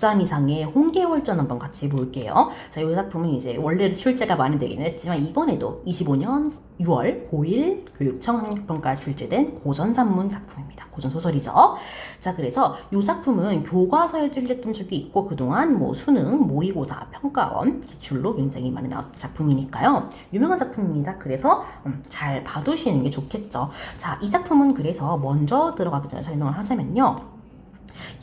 100장 이상의 홍계월전 한번 같이 볼게요. 자, 이 작품은 이제 원래도 출제가 많이 되긴 했지만 이번에도 25년 6월 고1 교육청 학력평가에 출제된 고전산문 작품입니다. 고전소설이죠. 자, 그래서 이 작품은 교과서에 들렸던 적이 있고 그동안 뭐 수능, 모의고사, 평가원 기출로 굉장히 많이 나왔던 작품이니까요. 유명한 작품입니다. 그래서 잘 봐두시는 게 좋겠죠. 자, 이 작품은 그래서 먼저 들어가기 전에 설명을 하자면요.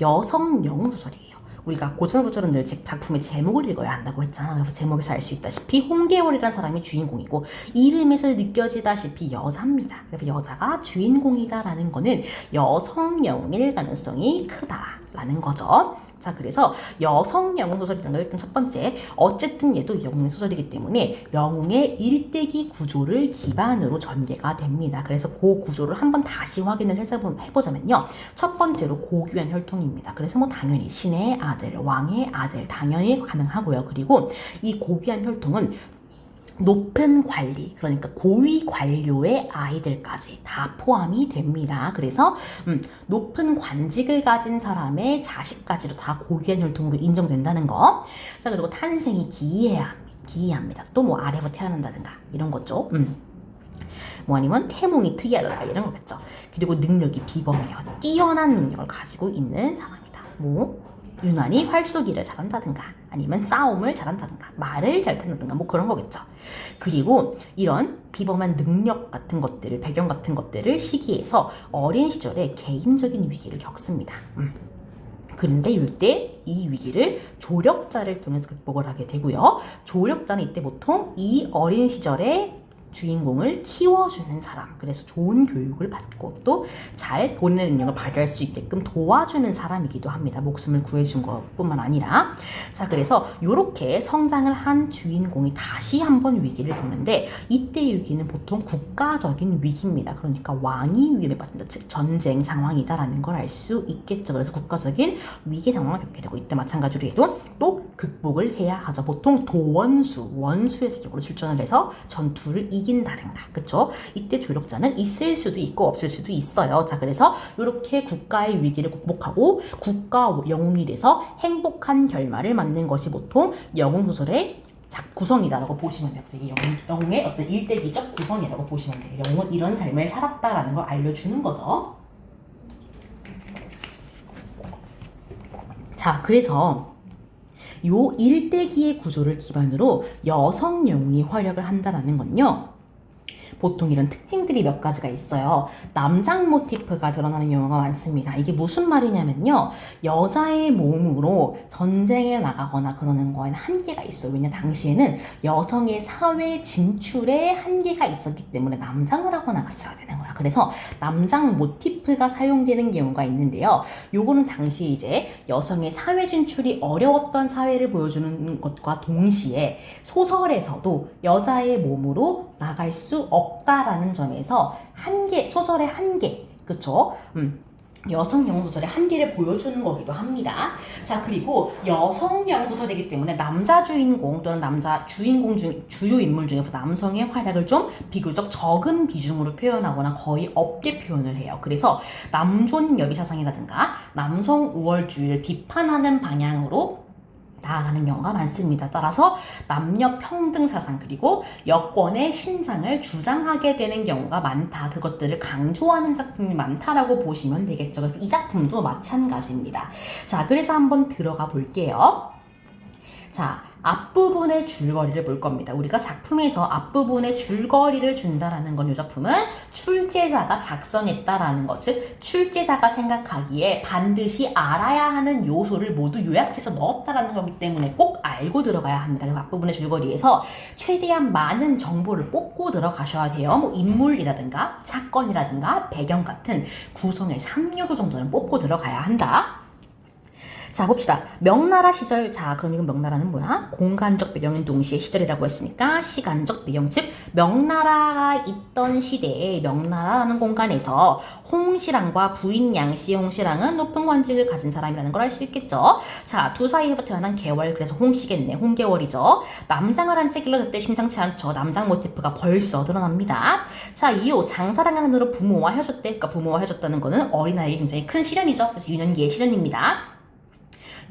여성 영웅소설이에요. 우리가 고전소설은 늘 작품의 제목을 읽어야 한다고 했잖아. 그래서 제목에서 알 수 있다시피 홍계월이라는 사람이 주인공이고 이름에서 느껴지다시피 여자입니다. 그래서 여자가 주인공이다라는 거는 여성 영웅일 가능성이 크다라는 거죠. 자, 그래서 여성 영웅 소설이라는 걸 일단 첫 번째, 어쨌든 얘도 영웅의 소설이기 때문에 영웅의 일대기 구조를 기반으로 전개가 됩니다. 그래서 그 구조를 한번 다시 확인을 해보자면요. 첫 번째로 고귀한 혈통입니다. 그래서 뭐 당연히 신의 아들, 왕의 아들 당연히 가능하고요. 그리고 이 고귀한 혈통은 높은 관리, 그러니까 고위 관료의 아이들까지 다 포함이 됩니다. 그래서 높은 관직을 가진 사람의 자식까지도 다 고귀한 혈통으로 인정된다는 거. 자, 그리고 탄생이 기이합니다. 또 뭐 아래부터 태어난다든가 이런 거죠. 뭐 아니면 태몽이 특이하다든가 이런 거겠죠. 그리고 능력이 비범해요. 뛰어난 능력을 가지고 있는 사람이다. 뭐 유난히 활쏘기를 잘한다든가 아니면 싸움을 잘한다든가 말을 잘 듣는다든가 뭐 그런 거겠죠. 그리고 이런 비범한 능력 같은 것들을, 배경 같은 것들을 시기해서 어린 시절에 개인적인 위기를 겪습니다. 그런데 이때 이 위기를 조력자를 통해서 극복을 하게 되고요. 조력자는 이때 보통 이 어린 시절에 주인공을 키워주는 사람, 그래서 좋은 교육을 받고 또 잘 본인의 능력을 발휘할 수 있게끔 도와주는 사람이기도 합니다. 목숨을 구해준 것뿐만 아니라. 자, 그래서 이렇게 성장을 한 주인공이 다시 한번 위기를 겪는데 이때의 위기는 보통 국가적인 위기입니다. 그러니까 왕이 위험에 빠진다, 즉 전쟁 상황이다라는 걸 알 수 있겠죠. 그래서 국가적인 위기 상황을 겪게 되고 이때 마찬가지로 해도 또 극복을 해야 하죠. 보통 원수의 세력으로 출전을 해서 전투를 이긴다든가, 그쵸? 이때 조력자는 있을 수도 있고 없을 수도 있어요. 자, 그래서 이렇게 국가의 위기를 극복하고 국가 영웅이 돼서 행복한 결말을 맞는 것이 보통 영웅소설의 구성이라고 보시면 돼요. 이게 영웅의 어떤 일대기적 구성이라고 보시면 돼요. 영웅은 이런 삶을 살았다라는 걸 알려주는 거죠. 자, 그래서 요 일대기의 구조를 기반으로 여성 영웅이 활약을 한다는 건요. 보통 이런 특징들이 몇 가지가 있어요. 남장 모티프가 드러나는 경우가 많습니다. 이게 무슨 말이냐면요. 여자의 몸으로 전쟁에 나가거나 그러는 거에는 한계가 있어요. 왜냐, 당시에는 여성의 사회 진출에 한계가 있었기 때문에 남장을 하고 나갔어야 되는 거야. 그래서 남장 모티프가 사용되는 경우가 있는데요. 요거는 당시 이제 여성의 사회 진출이 어려웠던 사회를 보여주는 것과 동시에 소설에서도 여자의 몸으로 나갈 수 없다라는 점에서 소설의 한계, 그쵸? 여성 영웅 소설의 한계를 보여주는 거기도 합니다. 자, 그리고 여성 영웅 소설이기 때문에 남자 주인공 또는 남자 주인공 중 주요 인물 중에서 남성의 활약을 좀 비교적 적은 비중으로 표현하거나 거의 없게 표현을 해요. 그래서 남존 여비 사상이라든가 남성 우월주의를 비판하는 방향으로 나아가는 경우가 많습니다. 따라서 남녀 평등 사상 그리고 여권의 신장을 주장하게 되는 경우가 많다. 그것들을 강조하는 작품이 많다라고 보시면 되겠죠. 그래서 이 작품도 마찬가지입니다. 자, 그래서 한번 들어가 볼게요. 자, 앞부분의 줄거리를 볼 겁니다. 우리가 작품에서 앞부분에 줄거리를 준다라는 건 이 작품은 출제자가 작성했다라는 것, 즉 출제자가 생각하기에 반드시 알아야 하는 요소를 모두 요약해서 넣었다라는 거기 때문에 꼭 알고 들어가야 합니다. 그래서 앞부분의 줄거리에서 최대한 많은 정보를 뽑고 들어가셔야 돼요. 뭐 인물이라든가 사건이라든가 배경 같은 구성의 3요소 정도는 뽑고 들어가야 한다. 자, 봅시다. 명나라 시절. 자, 그럼 이건 명나라는 뭐야? 공간적 배경인 동시에 시절이라고 했으니까 시간적 배경, 즉 명나라가 있던 시대에 명나라라는 공간에서 홍시랑과 부인 양씨, 홍시랑은 높은 관직을 가진 사람이라는 걸 알 수 있겠죠. 자, 두 사이에서 태어난 개월, 그래서 홍씨겠네. 홍개월이죠. 남장을 한 채 길러졌을 때 심상치 않죠. 남장 모티프가 벌써 드러납니다. 자, 이후 장사랑하는 으로 부모와 헤어졌대. 그러니까 부모와 헤어졌다는 거는 어린아이에게 굉장히 큰 시련이죠. 그래서 유년기의 시련입니다.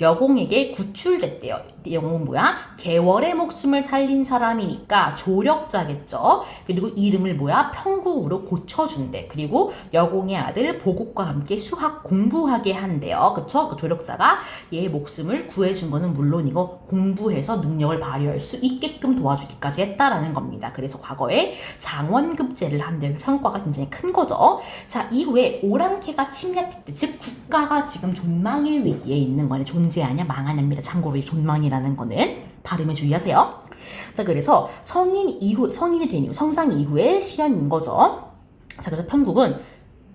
여공에게 구출됐대요. 영웅은 뭐야? 개월의 목숨을 살린 사람이니까 조력자겠죠. 그리고 이름을 뭐야? 평국으로 고쳐준대. 그리고 여공의 아들 보국과 함께 수학 공부하게 한대요. 그쵸? 그 조력자가 얘의 목숨을 구해준 거는 물론이고 공부해서 능력을 발휘할 수 있게끔 도와주기까지 했다라는 겁니다. 그래서 과거에 장원급제를 한데 성과가 굉장히 큰 거죠. 자, 이후에 오랑캐가 침략했대. 즉 국가가 지금 존망의 위기에 있는 거네. 존재하냐 망하냐입니다. 참고로 존망이라는 거는 발음에 주의하세요. 자, 그래서 성인이 된 이후, 성장 이후의 시련인 거죠. 자, 그래서 평국은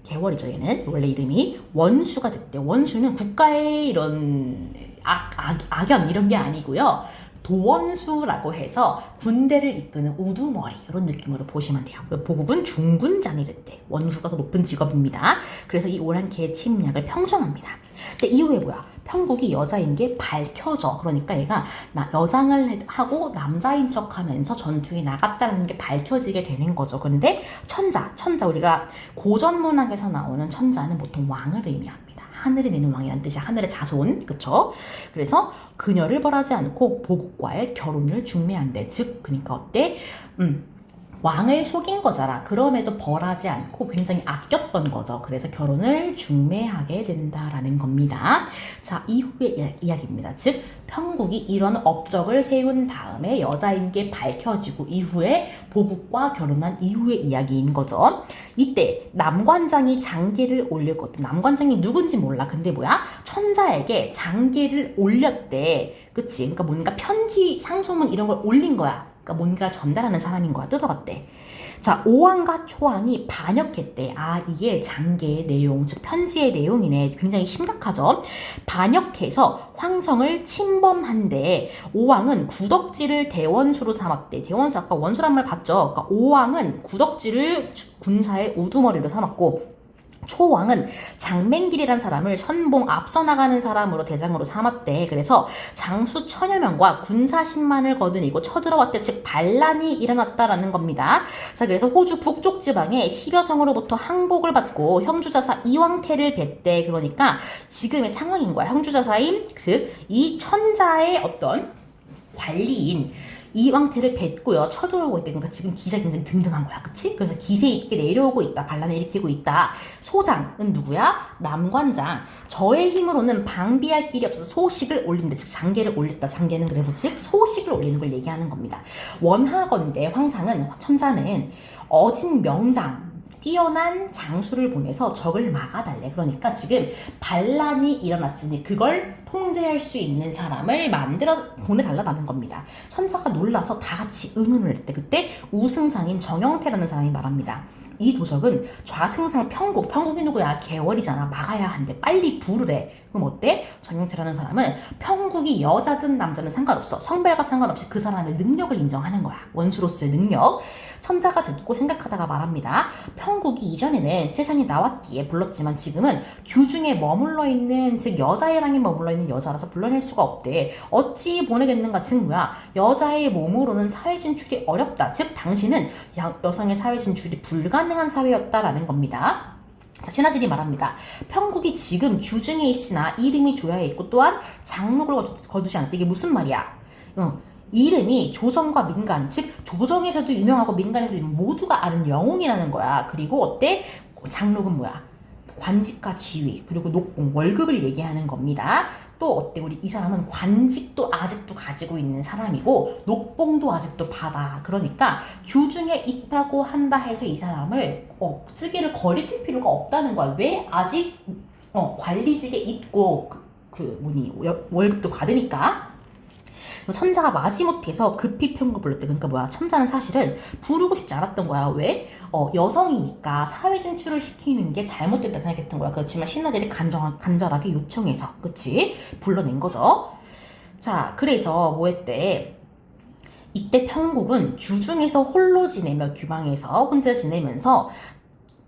개월이죠. 얘는 원래 이름이 원수가 됐대. 원수는 국가의 이런 악연 이런 게 아니고요. 도원수라고 해서 군대를 이끄는 우두머리 이런 느낌으로 보시면 돼요. 보국은 중군장이 됐대. 원수가 더 높은 직업입니다. 그래서 이 오랑캐의 침략을 평정합니다. 근데 이후에 뭐야? 평국이 여자인 게 밝혀져. 그러니까 얘가 여장을 하고 남자인 척하면서 전투에 나갔다는 게 밝혀지게 되는 거죠. 그런데 천자 우리가 고전 문학에서 나오는 천자는 보통 왕을 의미합니다. 하늘에 내는 왕이라는 뜻이 하늘의 자손, 그쵸? 그래서 그녀를 벌하지 않고 보국과의 결혼을 중매한대. 즉, 그러니까 어때? 왕을 속인 거잖아. 그럼에도 벌하지 않고 굉장히 아꼈던 거죠. 그래서 결혼을 중매하게 된다라는 겁니다. 자, 이후의 이야기입니다. 즉, 평국이 이런 업적을 세운 다음에 여자인 게 밝혀지고 이후에 보국과 결혼한 이후의 이야기인 거죠. 이때 남관장이 장계를 올렸거든. 남관장이 누군지 몰라. 근데 뭐야? 천자에게 장계를 올렸대. 그치? 그러니까 뭔가 편지, 상소문 이런 걸 올린 거야. 그러니까 뭔가를 전달하는 사람인 거야. 뜯어봤대. 자, 오왕과 초왕이 반역했대. 아, 이게 장계의 내용, 즉 편지의 내용이네. 굉장히 심각하죠. 반역해서 황성을 침범한데 오왕은 구덕지를 대원수로 삼았대. 대원수 아까 원수란 말 봤죠? 그러니까 오왕은 구덕지를 군사의 우두머리로 삼았고 초왕은 장맹길이란 사람을 선봉 앞서 나가는 사람으로 대장으로 삼았대. 그래서 장수 천여 명과 군사 10만을 거느리고 쳐들어왔대. 즉 반란이 일어났다라는 겁니다. 자, 그래서 호주 북쪽 지방의 10여 성으로부터 항복을 받고 형주자사 이왕태를 뵀대. 그러니까 지금의 상황인 거야. 형주자사인 즉 이 천자의 어떤 관리인 이왕태를 뱉고요. 쳐들어오고 있다. 그러니까 지금 기세 굉장히 등등한 거야. 그치? 그래서 기세 있게 내려오고 있다. 반란을 일으키고 있다. 소장은 누구야? 남관장. 저의 힘으로는 방비할 길이 없어서 소식을 올린다. 즉 장계를 올렸다. 장계는 그래서 즉 소식을 올리는 걸 얘기하는 겁니다. 원하건대 황상은 천자는 어진 명장 뛰어난 장수를 보내서 적을 막아달래. 그러니까 지금 반란이 일어났으니 그걸 통제할 수 있는 사람을 만들어 보내달라는 겁니다. 천자가 놀라서 다 같이 의논을 했대. 그때 우승상인 정영태라는 사람이 말합니다. 이 도적은 좌승상 평국이 누구야? 개월이잖아. 막아야 한대. 빨리 부르래. 그럼 어때? 정영태라는 사람은 평국이 여자든 남자든 상관없어. 성별과 상관없이 그 사람의 능력을 인정하는 거야. 원수로서의 능력. 천자가 듣고 생각하다가 말합니다. 평국이 이전에는 세상에 나왔기에 불렀지만 지금은 규중에 머물러 있는, 즉 여자의 방에 머물러 있는 여자라서 불러낼 수가 없대. 어찌 보내겠는가? 즉 뭐야? 여자의 몸으로는 사회 진출이 어렵다. 즉 당신은 여성의 사회 진출이 불가능한 사회였다라는 겁니다. 자, 신하들이 말합니다. 평국이 지금 규중에 있으나 이름이 조야에 있고 또한 장록을 거두지 않았다. 이게 무슨 말이야? 이름이 조정과 민간, 즉 조정에서도 유명하고 민간에서도 모두가 아는 영웅이라는 거야. 그리고 어때? 장록은 뭐야? 관직과 지위, 그리고 녹봉, 월급을 얘기하는 겁니다. 또 어때? 우리 이 사람은 관직도 아직도 가지고 있는 사람이고 녹봉도 아직도 받아. 그러니까 규중에 있다고 한다 해서 이 사람을 쓰기를 거리낄 필요가 없다는 거야. 왜? 아직 관리직에 있고 월급도 받으니까. 천자가 마지못해서 급히 평국을 불렀대. 그러니까 뭐야? 천자는 사실은 부르고 싶지 않았던 거야. 왜? 여성이니까 사회 진출을 시키는 게 잘못됐다 생각했던 거야. 그렇지만 신하들이 간절하게 요청해서, 그치? 불러낸 거죠. 자, 그래서 뭐 했대? 이때 평국은 규중에서 홀로 지내며 규방에서 혼자 지내면서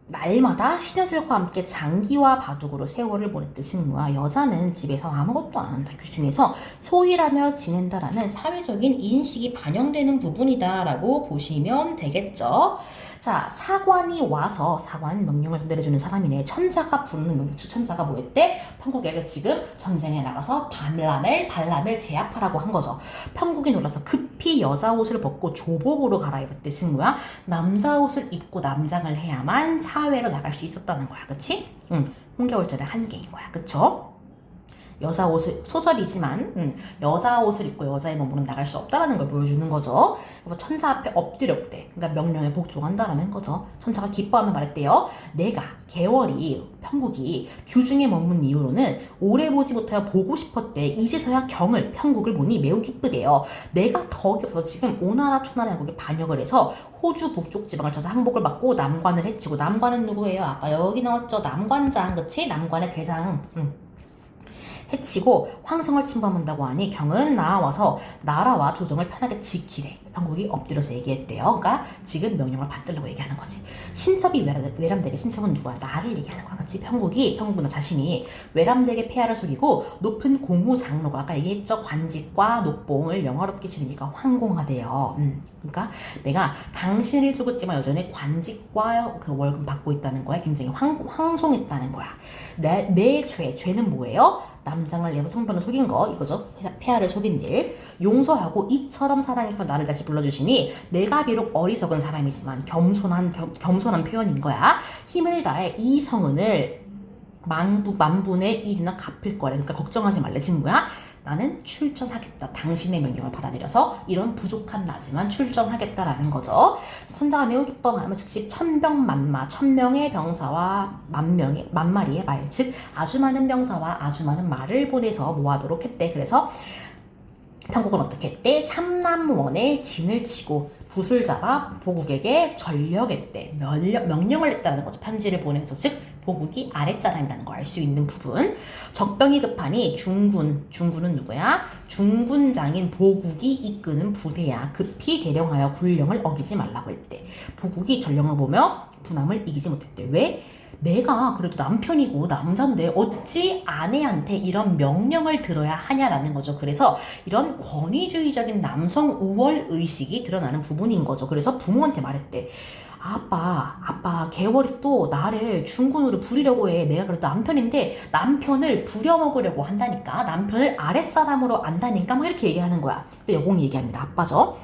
날마다 시녀들과 함께 장기와 바둑으로 세월을 보냈대. 즉 뭐야? 여자는 집에서 아무것도 안 한다. 규중에서 소일하며 지낸다라는 사회적인 인식이 반영되는 부분이다라고 보시면 되겠죠. 자, 사관이 와서 사관 명령을 내려주는 사람이네. 천자가 부르는 명령, 천자가 뭐 했대? 평국에게 지금 전쟁에 나가서 반란을 제압하라고 한 거죠. 평국이 놀라서 급히 여자 옷을 벗고 조복으로 갈아입었대. 즉 뭐야? 남자 옷을 입고 남장을 해야만 사회로 나갈 수 있었다는 거야. 그치? 응. 홍겨울절의 한계인 거야. 그쵸? 여자 옷을, 소설이지만 여자 옷을 입고 여자의 몸으로 나갈 수 없다라는 걸 보여주는 거죠. 그래서 천자 앞에 엎드렸대. 그러니까 명령에 복종한다라는 거죠. 천자가 기뻐하며 말했대요. 내가 개월이 평국이 규중에 머문 이후로는 오래 보지 못하여 보고 싶었대. 이제서야 경을 평국을 보니 매우 기쁘대요. 내가 더 기뻐서 지금 오나라 초나라 양국에 반역을 해서 호주 북쪽 지방을 쳐서 항복을 받고 남관을 해치고, 남관은 누구예요? 아까 여기 나왔죠. 남관장, 그치? 남관의 대장. 해치고 황성을 침범한다고 하니 경은 나와서 나라와 조정을 편하게 지키래. 평국이 엎드려서 얘기했대요. 그러니까 지금 명령을 받들라고 얘기하는 거지. 신첩이 외람되게, 신첩은 누구야? 나를 얘기하는 거야. 그치? 평국은 자신이 외람되게 폐하를 속이고 높은 공후 장로가, 아까 얘기했죠? 관직과 녹봉을 영화롭게 지르니까 황공하대요. 그러니까 내가 당신을 속였지만 여전히 관직과 그 월급 받고 있다는 거야. 굉장히 황송했다는 거야. 내 죄는 뭐예요? 남장을 내고 성변을 속인 거, 이거죠. 폐하를 속인 일. 용서하고 이처럼 사랑해서 나를 다시 불러주시니 내가 비록 어리석은 사람이지만 겸손한 표현인 거야. 힘을 다해 이 성은을 만분의 1이나 갚을 거래. 그러니까 걱정하지 말래. 지금 뭐야? 나는 출전하겠다. 당신의 명령을 받아들여서 이런 부족한 나지만 출전하겠다라는 거죠. 천자가 매우 기뻐하면 즉시 천병만마, 1000명의 병사와 만마리의 말, 즉 아주 많은 병사와 아주 많은 말을 보내서 모아도록 했대. 그래서 평국은 어떻게 했대? 삼남원의 진을 치고 붓을 잡아 보국에게 전력했대. 명령을 했다는 거죠. 편지를 보내서, 즉 보국이 아랫사람이라는 걸 알 수 있는 부분. 적병이 급하니 중군은 누구야? 중군장인 보국이 이끄는 부대야. 급히 대령하여 군령을 어기지 말라고 했대. 보국이 전령을 보며 분함을 이기지 못했대. 왜? 내가 그래도 남편이고 남잔데 어찌 아내한테 이런 명령을 들어야 하냐라는 거죠. 그래서 이런 권위주의적인 남성 우월 의식이 드러나는 부분인 거죠. 그래서 부모한테 말했대. 아빠, 개월이 또 나를 중군으로 부리려고 해. 내가 그래도 남편인데 남편을 부려먹으려고 한다니까. 남편을 아랫사람으로 안다니까. 막 이렇게 얘기하는 거야. 또 여공이 얘기합니다. 아빠죠.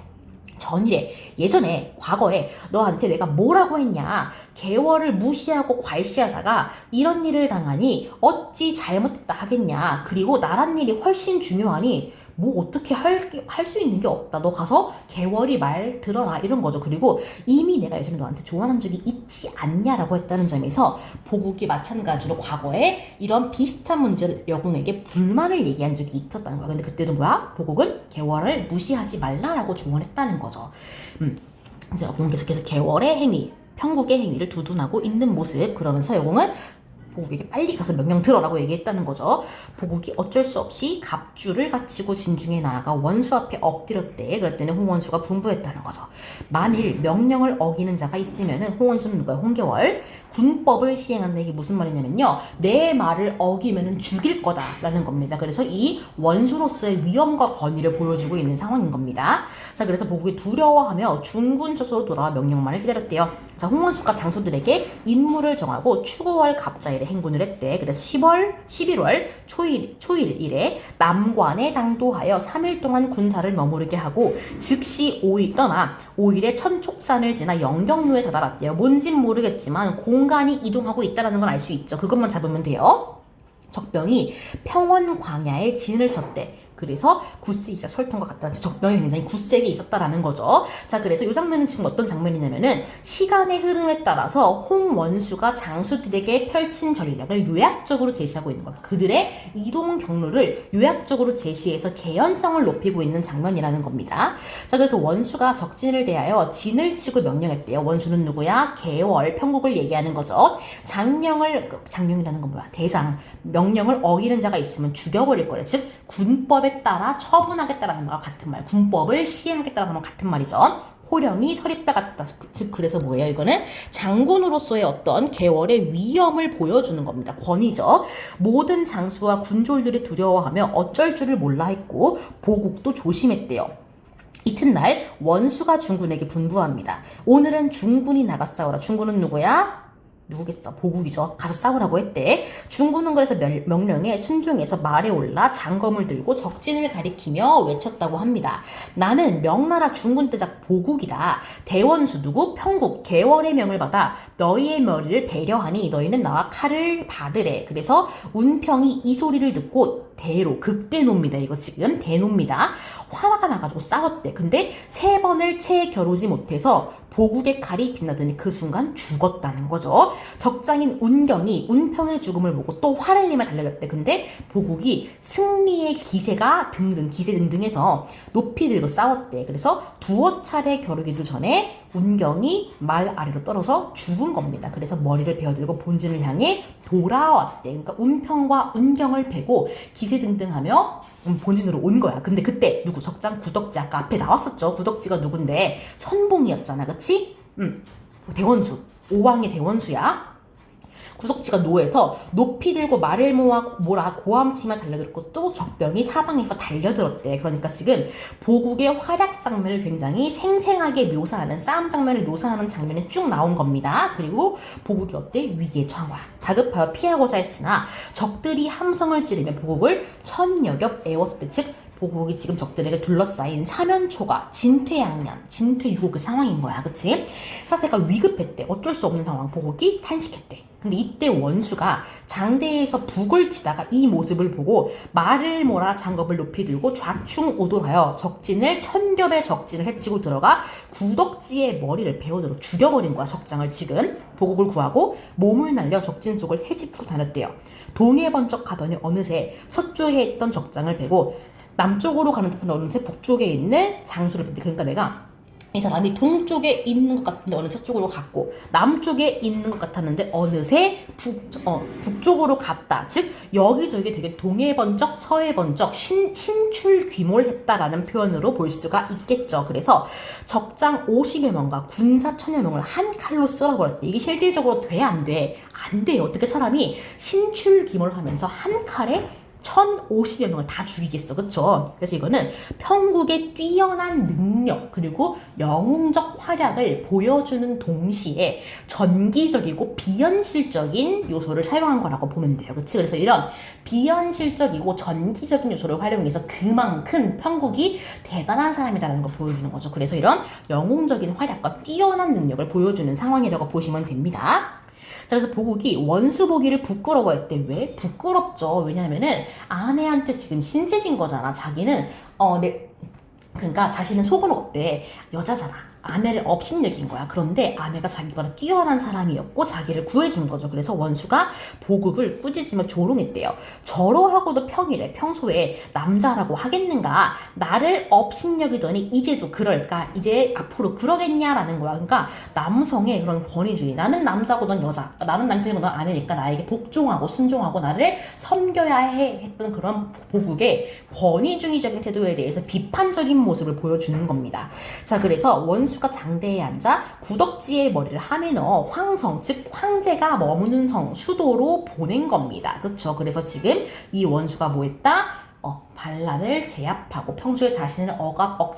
전일에, 예전에, 과거에 너한테 내가 뭐라고 했냐. 개월을 무시하고 괄시하다가 이런 일을 당하니 어찌 잘못했다 하겠냐. 그리고 나란 일이 훨씬 중요하니 뭐 어떻게 할 수 있는 게 없다. 너 가서 개월이 말 들어라. 이런 거죠. 그리고 이미 내가 예전에 너한테 좋아하는 적이 있지 않냐라고 했다는 점에서 보국이 마찬가지로 과거에 이런 비슷한 문제를 여공에게 불만을 얘기한 적이 있었다는 거야. 근데 그때는 뭐야? 보국은 개월을 무시하지 말라라고 조언했다는 거죠. 이제 여공은 계속해서 개월의 행위, 평국의 행위를 두둔하고 있는 모습. 그러면서 여공은 보국에게 빨리 가서 명령 들어라고 얘기했다는 거죠. 보국이 어쩔 수 없이 갑주를 갖추고 진중에 나아가 원수 앞에 엎드렸대. 그럴 때는 홍원수가 분부했다는 거죠. 만일 명령을 어기는 자가 있으면은, 홍원수는 누가요? 홍겨월. 군법을 시행한다. 이게 무슨 말이냐면요, 내 말을 어기면은 죽일 거다라는 겁니다. 그래서 이 원수로서의 위험과 권위를 보여주고 있는 상황인 겁니다. 자, 그래서 보국이 두려워하며 중군 저소로 돌아와 명령만을 기다렸대요. 자, 홍원수가 장수들에게 임무를 정하고 추구월 갑자일에 행군을 했대. 그래서 11월 초일일에 남관에 당도하여 3일 동안 군사를 머무르게 하고 즉시 5일 떠나 5일에 천촉산을 지나 영경로에 다다랐대요. 뭔진 모르겠지만 공간이 이동하고 있다는 건 알 수 있죠. 그것만 잡으면 돼요. 적병이 평원 광야에 진을 쳤대. 그래서 굳세기가 설통과 같다. 적병이 굉장히 굳세게 있었다라는 거죠. 자, 그래서 이 장면은 지금 어떤 장면이냐면은 시간의 흐름에 따라서 홍원수가 장수들에게 펼친 전략을 요약적으로 제시하고 있는 거야. 그들의 이동 경로를 요약적으로 제시해서 개연성을 높이고 있는 장면이라는 겁니다. 자, 그래서 원수가 적진을 대하여 진을 치고 명령했대요. 원수는 누구야? 개월, 평국을 얘기하는 거죠. 장령이라는 건 뭐야? 대장. 명령을 어기는 자가 있으면 죽여버릴 거래. 즉 군법에 따라 처분하겠다라는 거와 같은 말, 군법을 시행하겠다라는 거와 같은 말이죠. 호령이 서리뼈 같다. 즉 그래서 뭐예요? 이거는 장군으로서의 어떤 개월의 위험을 보여주는 겁니다. 권위죠. 모든 장수와 군졸들이 두려워하며 어쩔 줄을 몰라 했고 보국도 조심했대요. 이튿날 원수가 중군에게 분부합니다. 오늘은 중군이 나가 싸우라. 중군은 누구야? 누구겠어? 보국이죠. 가서 싸우라고 했대. 중군은 그래서 명령에 순종해서 말에 올라 장검을 들고 적진을 가리키며 외쳤다고 합니다. 나는 명나라 중군 대작 보국이다. 대원수 누구? 평국 개월의 명을 받아 너희의 머리를 배려하니 너희는 나와 칼을 받으래. 그래서 운평이 이 소리를 듣고 대로 극대노입니다. 이거 지금 대노입니다. 화가 나가지고 싸웠대. 근데 3번을 채 겨루지 못해서 보국의 칼이 빛나더니 그 순간 죽었다는 거죠. 적장인 운경이 운평의 죽음을 보고 또 화를 내며 달려갔대. 근데 보국이 승리의 기세 등등해서 높이 들고 싸웠대. 그래서 두어 차례 겨루기도 전에 운경이 말 아래로 떨어져 죽은 겁니다. 그래서 머리를 베어들고 본진을 향해 돌아왔대. 그러니까 운평과 운경을 베고 기세등등하며 본진으로 온 거야. 근데 그때 누구? 적장 구덕지 아까 앞에 나왔었죠. 구덕지가 누군데 선봉이었잖아. 그치? 대원수. 오왕의 대원수야. 구덕지가 노해서 높이 들고 말을 몰아 고함치며 달려들었고 또 적병이 사방에서 달려들었대. 그러니까 지금 보국의 활약 장면을 굉장히 생생하게 묘사하는 싸움 장면을 묘사하는 장면이 쭉 나온 겁니다. 그리고 보국이 어때? 위기에 처한 거야. 다급하여 피하고자 했으나 적들이 함성을 지르며 보국을 천여 겹 애웠을 때 즉 보국이 지금 적들에게 둘러싸인 사면초가 진퇴양난, 진퇴유곡의 상황인 거야. 그치? 사세가 위급했대. 어쩔 수 없는 상황. 보국이 탄식했대. 근데 이때 원수가 장대에서 북을 치다가 이 모습을 보고 말을 몰아 장검을 높이 들고 좌충우돌하여 적진을 천겹의 적진을 해치고 들어가 구덕지의 머리를 베어들어 죽여버린 거야. 적장을 지금 보국을 구하고 몸을 날려 적진 속을 헤집고 다녔대요. 동해 번쩍하더니 어느새 서쪽에 있던 적장을 베고 남쪽으로 가는 듯한 어느새 북쪽에 있는 장수를 뺐대. 그러니까 내가 이 사람이 동쪽에 있는 것 같은데 어느새 서쪽으로 갔고 남쪽에 있는 것 같았는데 어느새 북쪽으로 갔다. 즉 여기저기 되게 동해 번쩍 서해 번쩍 신출귀몰했다라는 표현으로 볼 수가 있겠죠. 그래서 적장 50여 명과 군사 1000여 명을 한 칼로 쓸어버렸대. 이게 실질적으로 돼? 안 돼? 안 돼요. 어떻게 사람이 신출귀몰하면서 한 칼에 1050여 명을 다 죽이겠어. 그쵸? 그래서 이거는 평국의 뛰어난 능력 그리고 영웅적 활약을 보여주는 동시에 전기적이고 비현실적인 요소를 사용한 거라고 보면 돼요. 그치? 그래서 이런 비현실적이고 전기적인 요소를 활용해서 그만큼 평국이 대단한 사람이라는 걸 보여주는 거죠. 그래서 이런 영웅적인 활약과 뛰어난 능력을 보여주는 상황이라고 보시면 됩니다. 자, 그래서 보국이 원수 보기를 부끄러워했대. 왜? 부끄럽죠. 왜냐하면은 아내한테 지금 신세진 거잖아. 자기는 그러니까 자신은 속으로 어때? 여자잖아. 아내를 업신여긴 거야. 그런데 아내가 자기보다 뛰어난 사람이었고 자기를 구해준 거죠. 그래서 원수가 보국을 꾸짖으며 조롱했대요. 저러하고도 평소에 남자라고 하겠는가? 나를 업신여기더니 이제도 그럴까? 이제 앞으로 그러겠냐라는 거야. 그러니까 남성의 그런 권위주의. 나는 남자고 넌 여자. 나는 남편이고 넌 아내니까 나에게 복종하고 순종하고 나를 섬겨야 해 했던 그런 보국의 권위주의적인 태도에 대해서 비판적인 모습을 보여주는 겁니다. 자, 그래서 원수가 장대에 앉아 구덕지의 머리를 함에 넣어 황성, 즉 황제가 머무는 성 수도로 보낸 겁니다. 그렇죠? 그래서 지금 이 원수가 뭐 했다? 반란을 제압하고 평소에 자신을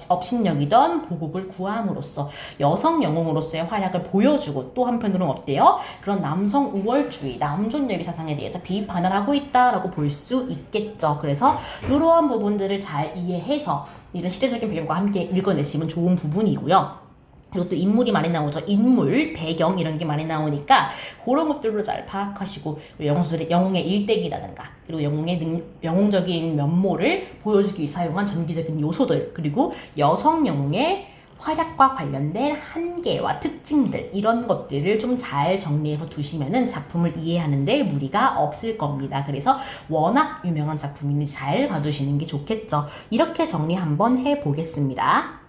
업신여기던 보국을 구함으로써 여성 영웅으로서의 활약을 보여주고 또 한편으로는 어때요? 그런 남성 우월주의, 남존여기 사상에 대해서 비판을 하고 있다라고 볼 수 있겠죠. 그래서 이러한 부분들을 잘 이해해서 이런 시대적인 배경과 함께 읽어내시면 좋은 부분이고요. 그리고 또 인물이 많이 나오죠. 인물, 배경 이런 게 많이 나오니까 그런 것들로 잘 파악하시고 영웅의 일대기라든가 그리고 영웅적인 면모를 보여주기 위해 사용한 전기적인 요소들 그리고 여성 영웅의 활약과 관련된 한계와 특징들 이런 것들을 좀 잘 정리해서 두시면은 작품을 이해하는데 무리가 없을 겁니다. 그래서 워낙 유명한 작품이니 잘 봐두시는 게 좋겠죠. 이렇게 정리 한번 해보겠습니다.